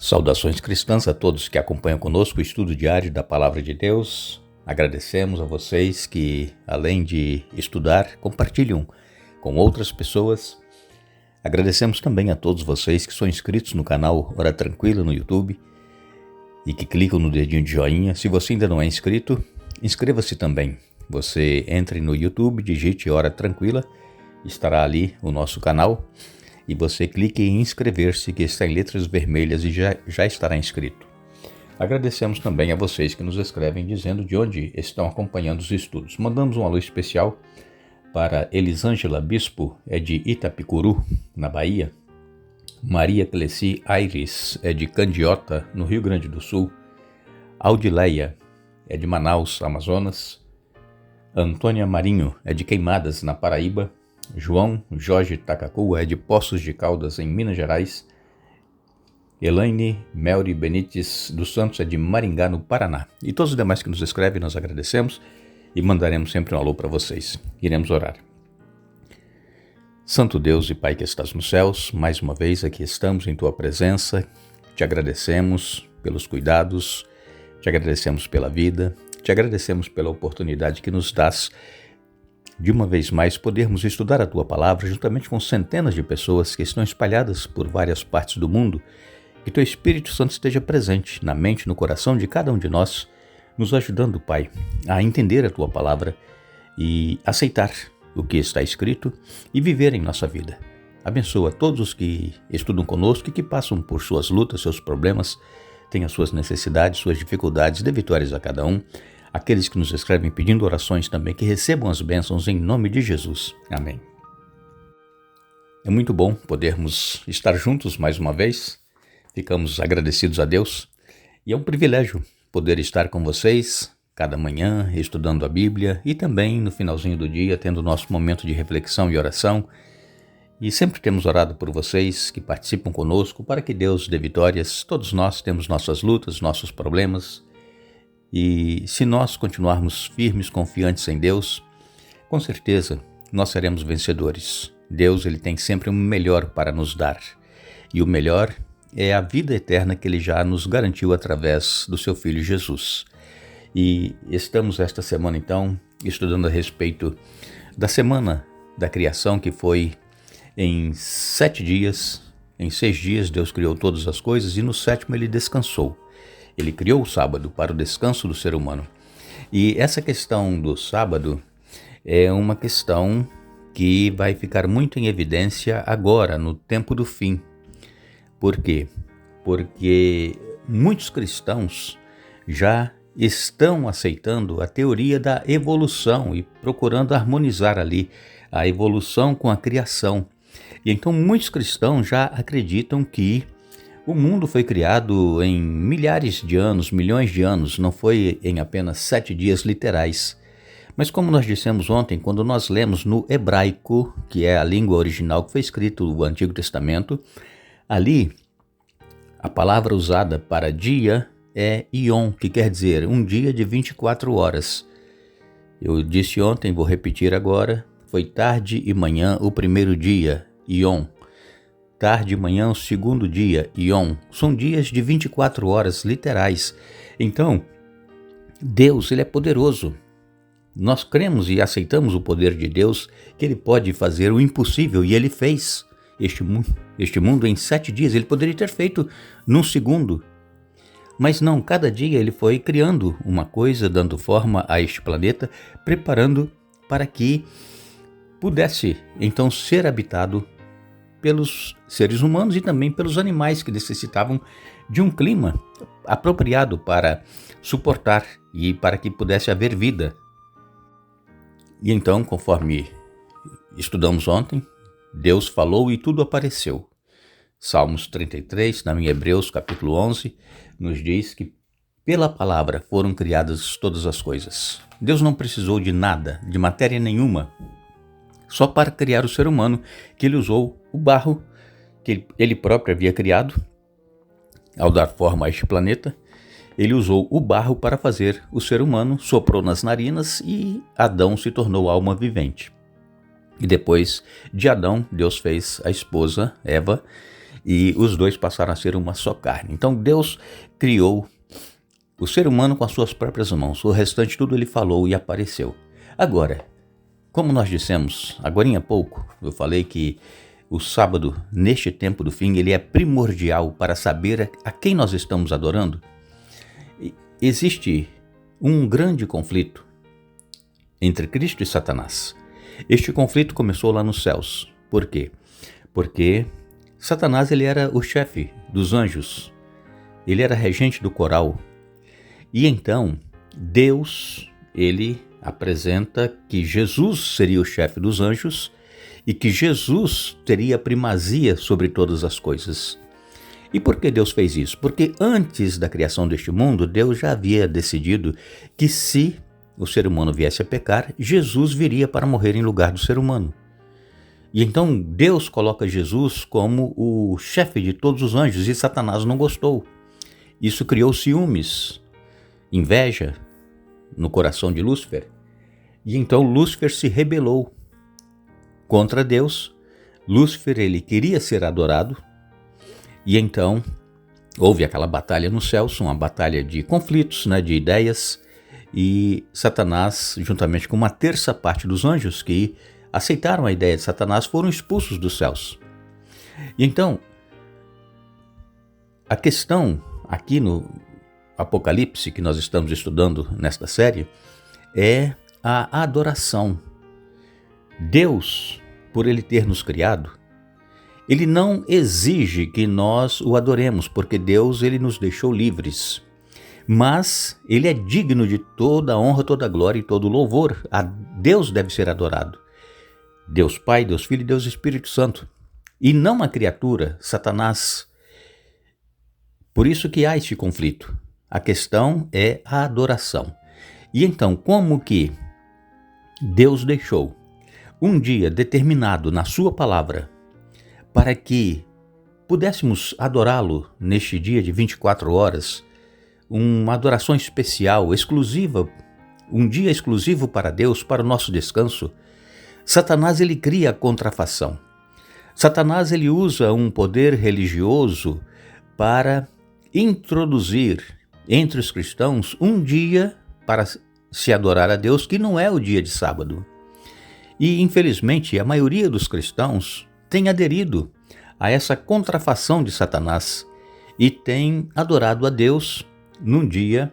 Saudações cristãs a todos que acompanham conosco o estudo diário da Palavra de Deus. Agradecemos a vocês que, além de estudar, compartilham com outras pessoas. Agradecemos também a todos vocês que são inscritos no canal Hora Tranquila no YouTube e que clicam no dedinho de joinha. Se você ainda não é inscrito, inscreva-se também. Você entre no YouTube, digite Hora Tranquila, estará ali o nosso canal. E você clique em inscrever-se, que está em letras vermelhas e já estará inscrito. Agradecemos também a vocês que nos escrevem dizendo de onde estão acompanhando os estudos. Mandamos um alô especial para Elisângela Bispo, é de Itapicuru, na Bahia. Maria Cleci Aires, é de Candiota, no Rio Grande do Sul. Audileia, é de Manaus, Amazonas. Antônia Marinho, é de Queimadas, na Paraíba. João Jorge Tacacu, é de Poços de Caldas, em Minas Gerais. Elaine Melri Benites dos Santos, é de Maringá, no Paraná. E todos os demais que nos escrevem, nós agradecemos e mandaremos sempre um alô para vocês. Iremos orar. Santo Deus e Pai que estás nos céus, mais uma vez aqui estamos em Tua presença. Te agradecemos pelos cuidados, te agradecemos pela vida, te agradecemos pela oportunidade que nos dás de uma vez mais podermos estudar a Tua Palavra juntamente com centenas de pessoas que estão espalhadas por várias partes do mundo. Que Teu Espírito Santo esteja presente na mente e no coração de cada um de nós, nos ajudando, Pai, a entender a Tua Palavra e aceitar o que está escrito e viver em nossa vida. Abençoa todos os que estudam conosco e que passam por suas lutas, seus problemas, têm as suas necessidades, suas dificuldades, dê vitórias a cada um. Aqueles que nos escrevem pedindo orações também, que recebam as bênçãos em nome de Jesus. Amém. É muito bom podermos estar juntos mais uma vez. Ficamos agradecidos a Deus. E é um privilégio poder estar com vocês cada manhã, estudando a Bíblia e também no finalzinho do dia, tendo o nosso momento de reflexão e oração. E sempre temos orado por vocês que participam conosco para que Deus dê vitórias. Todos nós temos nossas lutas, nossos problemas. E se nós continuarmos firmes, confiantes em Deus, com certeza nós seremos vencedores. Deus, Ele tem sempre o melhor para nos dar. E o melhor é a vida eterna que Ele já nos garantiu através do Seu Filho Jesus. E estamos esta semana, então, estudando a respeito da Semana da Criação, que foi em 7 dias. Em 6 dias Deus criou todas as coisas e no 7º Ele descansou. Ele criou o sábado para o descanso do ser humano. E essa questão do sábado é uma questão que vai ficar muito em evidência agora, no tempo do fim. Por quê? Porque muitos cristãos já estão aceitando a teoria da evolução e procurando harmonizar ali a evolução com a criação. E então muitos cristãos já acreditam que o mundo foi criado em milhares de anos, milhões de anos, não foi em apenas 7 dias literais. Mas como nós dissemos ontem, quando nós lemos no hebraico, que é a língua original que foi escrito o Antigo Testamento, ali a palavra usada para dia é Yom, que quer dizer um dia de 24 horas. Eu disse ontem, vou repetir agora, foi tarde e manhã o primeiro dia, Yom. Tarde e manhã, o segundo dia, Yom. São dias de 24 horas literais. Então, Deus, Ele é poderoso. Nós cremos e aceitamos o poder de Deus, que Ele pode fazer o impossível, e Ele fez este mundo em 7 dias. Ele poderia ter feito num segundo. Mas não, cada dia Ele foi criando uma coisa, dando forma a este planeta, preparando para que pudesse então ser habitado pelos seres humanos e também pelos animais que necessitavam de um clima apropriado para suportar e para que pudesse haver vida. E então, conforme estudamos ontem, Deus falou e tudo apareceu. Salmos 33, também Hebreus capítulo 11, nos diz que pela palavra foram criadas todas as coisas. Deus não precisou de nada, de matéria nenhuma, só para criar o ser humano, que Ele usou o barro que Ele próprio havia criado. Ao dar forma a este planeta, Ele usou o barro para fazer o ser humano, soprou nas narinas e Adão se tornou alma vivente. E depois de Adão, Deus fez a esposa, Eva, e os dois passaram a ser uma só carne. Então Deus criou o ser humano com as suas próprias mãos. O restante tudo ele falou e apareceu. Agora, como nós dissemos agorinha há pouco, eu falei que o sábado, neste tempo do fim, ele é primordial para saber a quem nós estamos adorando. Existe um grande conflito entre Cristo e Satanás. Este conflito começou lá nos céus. Por quê? Porque Satanás ele era o chefe dos anjos. Ele era regente do coral. E então, Deus, ele apresenta que Jesus seria o chefe dos anjos e que Jesus teria primazia sobre todas as coisas. E por que Deus fez isso? Porque antes da criação deste mundo, Deus já havia decidido que se o ser humano viesse a pecar, Jesus viria para morrer em lugar do ser humano. E então Deus coloca Jesus como o chefe de todos os anjos e Satanás não gostou. Isso criou ciúmes, inveja no coração de Lúcifer. E então Lúcifer se rebelou contra Deus. Lúcifer ele queria ser adorado. E então houve aquela batalha nos céus, uma batalha de conflitos, de ideias. E Satanás, juntamente com uma terça parte dos anjos que aceitaram a ideia de Satanás, foram expulsos dos céus. E então, a questão aqui no Apocalipse, que nós estamos estudando nesta série, é a adoração. Deus, por ele ter nos criado, ele não exige que nós o adoremos, porque Deus ele nos deixou livres. Mas ele é digno de toda a honra, toda a glória e todo o louvor. A Deus deve ser adorado. Deus Pai, Deus Filho e Deus Espírito Santo. E não a criatura, Satanás. Por isso que há este conflito. A questão é a adoração. E então, como que Deus deixou um dia determinado na sua palavra para que pudéssemos adorá-lo neste dia de 24 horas, uma adoração especial, exclusiva, um dia exclusivo para Deus, para o nosso descanso, Satanás ele cria a contrafação. Satanás ele usa um poder religioso para introduzir entre os cristãos um dia para se adorar a Deus que não é o dia de sábado. E infelizmente a maioria dos cristãos tem aderido a essa contrafação de Satanás e tem adorado a Deus num dia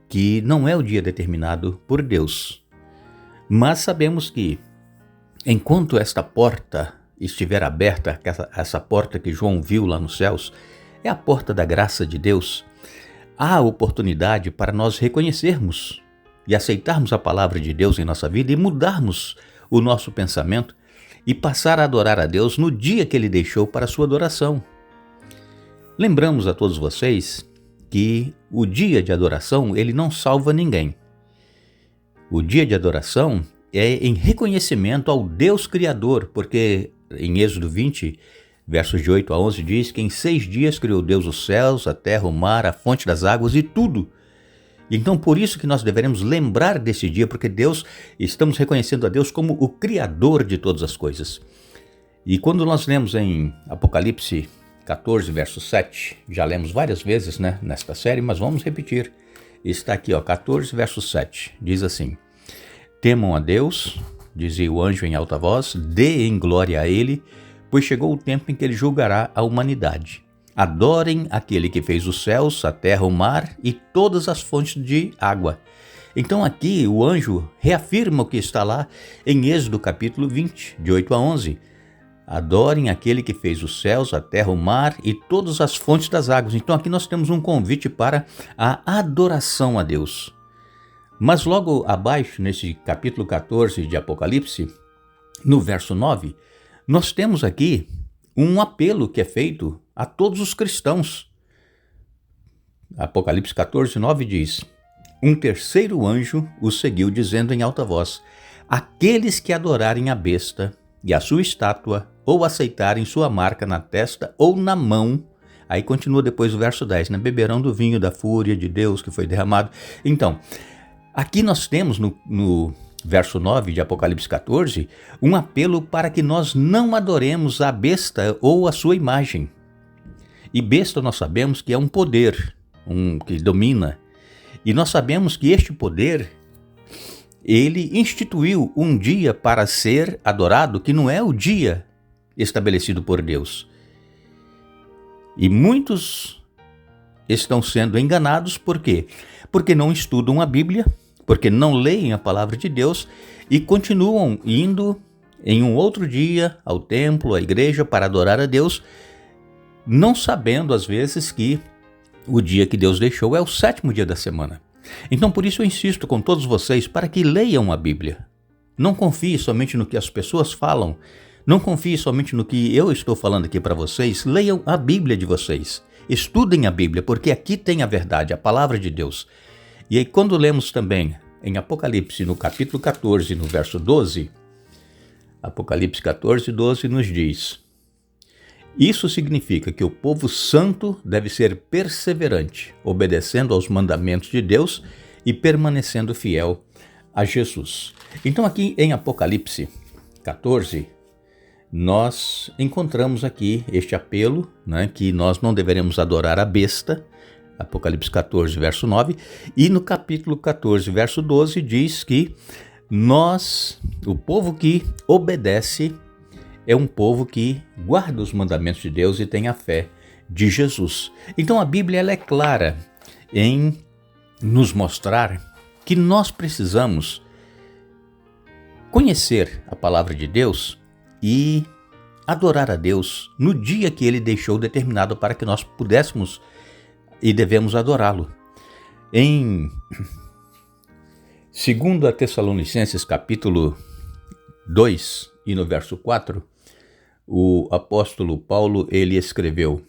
que não é o dia determinado por Deus. Mas sabemos que enquanto esta porta estiver aberta, essa porta que João viu lá nos céus, é a porta da graça de Deus, há oportunidade para nós reconhecermos e aceitarmos a palavra de Deus em nossa vida e mudarmos o nosso pensamento e passar a adorar a Deus no dia que Ele deixou para a sua adoração. Lembramos a todos vocês que o dia de adoração ele não salva ninguém. O dia de adoração é em reconhecimento ao Deus Criador, porque em Êxodo 20, versos de 8 a 11 diz que em 6 dias criou Deus os céus, a terra, o mar, a fonte das águas e tudo. Então por isso que nós devemos lembrar desse dia, porque estamos reconhecendo a Deus como o Criador de todas as coisas. E quando nós lemos em Apocalipse 14, verso 7, já lemos várias vezes nesta série, mas vamos repetir. Está aqui, 14, verso 7, diz assim: Temam a Deus, dizia o anjo em alta voz, deem glória a Ele, pois chegou o tempo em que Ele julgará a humanidade. Adorem aquele que fez os céus, a terra, o mar e todas as fontes de água. Então aqui o anjo reafirma o que está lá em Êxodo capítulo 20, de 8 a 11. Adorem aquele que fez os céus, a terra, o mar e todas as fontes das águas. Então aqui nós temos um convite para a adoração a Deus. Mas logo abaixo, nesse capítulo 14 de Apocalipse, no verso 9, nós temos aqui um apelo que é feito a todos os cristãos. Apocalipse 14, 9 diz: Um terceiro anjo o seguiu, dizendo em alta voz: Aqueles que adorarem a besta e a sua estátua, ou aceitarem sua marca na testa ou na mão, aí continua depois o verso 10, beberão do vinho da fúria de Deus que foi derramado. Então, aqui nós temos no verso 9 de Apocalipse 14, um apelo para que nós não adoremos a besta ou a sua imagem. E besta nós sabemos que é um poder que domina. E nós sabemos que este poder, ele instituiu um dia para ser adorado, que não é o dia estabelecido por Deus. E muitos estão sendo enganados, por quê? Porque não estudam a Bíblia, porque não leem a palavra de Deus e continuam indo em um outro dia ao templo, à igreja, para adorar a Deus, não sabendo às vezes que o dia que Deus deixou é o 7º dia da semana. Então por isso eu insisto com todos vocês para que leiam a Bíblia. Não confie somente no que as pessoas falam, não confie somente no que eu estou falando aqui para vocês, leiam a Bíblia de vocês. Estudem a Bíblia, porque aqui tem a verdade, a palavra de Deus. E aí quando lemos também em Apocalipse, no capítulo 14, no verso 12, Apocalipse 14, 12 nos diz: isso significa que o povo santo deve ser perseverante, obedecendo aos mandamentos de Deus e permanecendo fiel a Jesus. Então aqui em Apocalipse 14, nós encontramos aqui este apelo, que nós não deveremos adorar a besta, Apocalipse 14, verso 9, e no capítulo 14, verso 12, diz que o povo que obedece, é um povo que guarda os mandamentos de Deus e tem a fé de Jesus. Então a Bíblia ela é clara em nos mostrar que nós precisamos conhecer a palavra de Deus e adorar a Deus no dia que Ele deixou determinado para que nós pudéssemos e devemos adorá-lo. Em 2 Tessalonicenses capítulo 2 e no verso 4, o apóstolo Paulo, ele escreveu: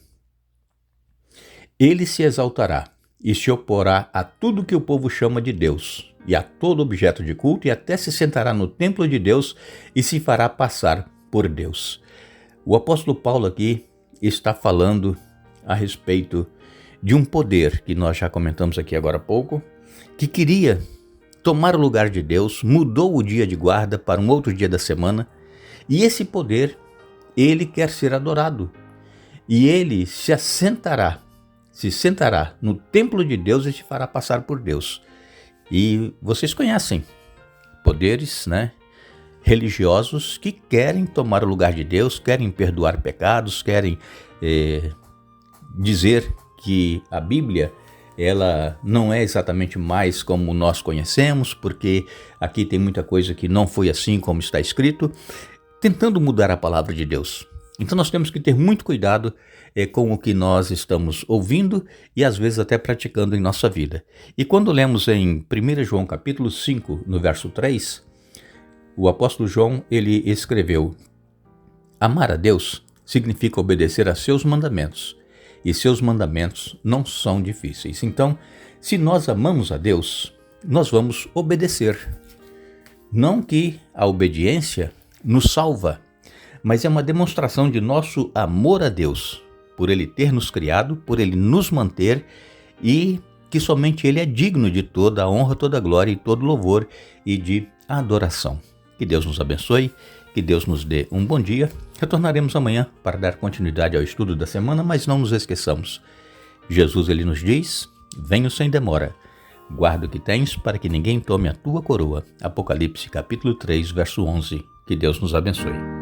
ele se exaltará e se oporá a tudo que o povo chama de Deus e a todo objeto de culto, e até se sentará no templo de Deus e se fará passar por Deus. O apóstolo Paulo aqui está falando a respeito de um poder que nós já comentamos aqui agora há pouco, que queria tomar o lugar de Deus, mudou o dia de guarda para um outro dia da semana, e esse poder ele quer ser adorado, e ele se sentará no templo de Deus e se fará passar por Deus. E vocês conhecem poderes, religiosos que querem tomar o lugar de Deus, querem perdoar pecados, querem dizer que a Bíblia ela não é exatamente mais como nós conhecemos, porque aqui tem muita coisa que não foi assim como está escrito, tentando mudar a palavra de Deus. Então nós temos que ter muito cuidado com o que nós estamos ouvindo e às vezes até praticando em nossa vida. E quando lemos em 1 João capítulo 5, no verso 3, o apóstolo João ele escreveu: amar a Deus significa obedecer a seus mandamentos, e seus mandamentos não são difíceis. Então, se nós amamos a Deus, nós vamos obedecer. Não que a obediência nos salva, mas é uma demonstração de nosso amor a Deus, por Ele ter nos criado, por Ele nos manter, e que somente Ele é digno de toda a honra, toda a glória e todo louvor e de adoração. Que Deus nos abençoe, que Deus nos dê um bom dia. Retornaremos amanhã para dar continuidade ao estudo da semana, mas não nos esqueçamos. Jesus ele nos diz: venho sem demora. Guarda o que tens para que ninguém tome a tua coroa. Apocalipse capítulo 3, verso 11. Que Deus nos abençoe.